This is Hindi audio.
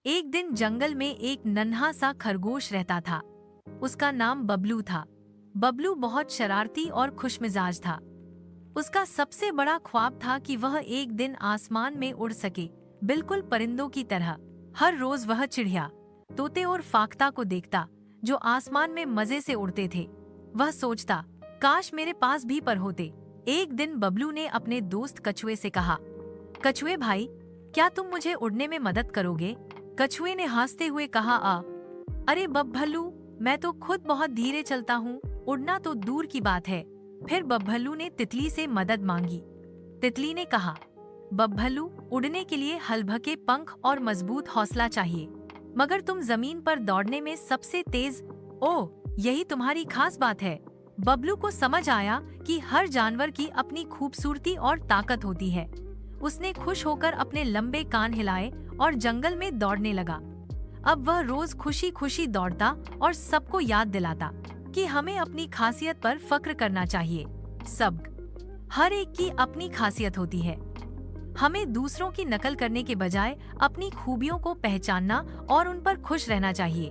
एक दिन जंगल में एक नन्हा सा खरगोश रहता था। उसका नाम बबलू था। बबलू बहुत शरारती और खुशमिजाज था। उसका सबसे बड़ा ख्वाब था कि वह एक दिन आसमान में उड़ सके, बिल्कुल परिंदों की तरह। हर रोज वह चिड़िया, तोते और फाख्ता को देखता, जो आसमान में मजे से उड़ते थे। वह सोचता, काश मेरे पास भी पर होते। एक दिन बबलू ने अपने दोस्त कछुए से कहा, कछुए भाई, क्या तुम मुझे उड़ने में मदद करोगे? कछुए ने हंसते हुए कहा, अरे बब्भल्लू, मैं तो खुद बहुत धीरे चलता हूँ, उड़ना तो दूर की बात है। फिर बब्भल्लू ने तितली से मदद मांगी। तितली ने कहा, बब्भल्लू, उड़ने के लिए हलभके पंख और मजबूत हौसला चाहिए, मगर तुम जमीन पर दौड़ने में सबसे तेज। ओह, यही तुम्हारी खास बात है। बबलू को समझ आया कि हर जानवर की अपनी खूबसूरती और ताकत होती है। उसने खुश होकर अपने लंबे कान हिलाए और जंगल में दौड़ने लगा। अब वह रोज खुशी खुशी दौड़ता और सबको याद दिलाता कि हमें अपनी खासियत पर फख्र करना चाहिए। हर एक की अपनी खासियत होती है। हमें दूसरों की नकल करने के बजाय अपनी खूबियों को पहचानना और उन पर खुश रहना चाहिए।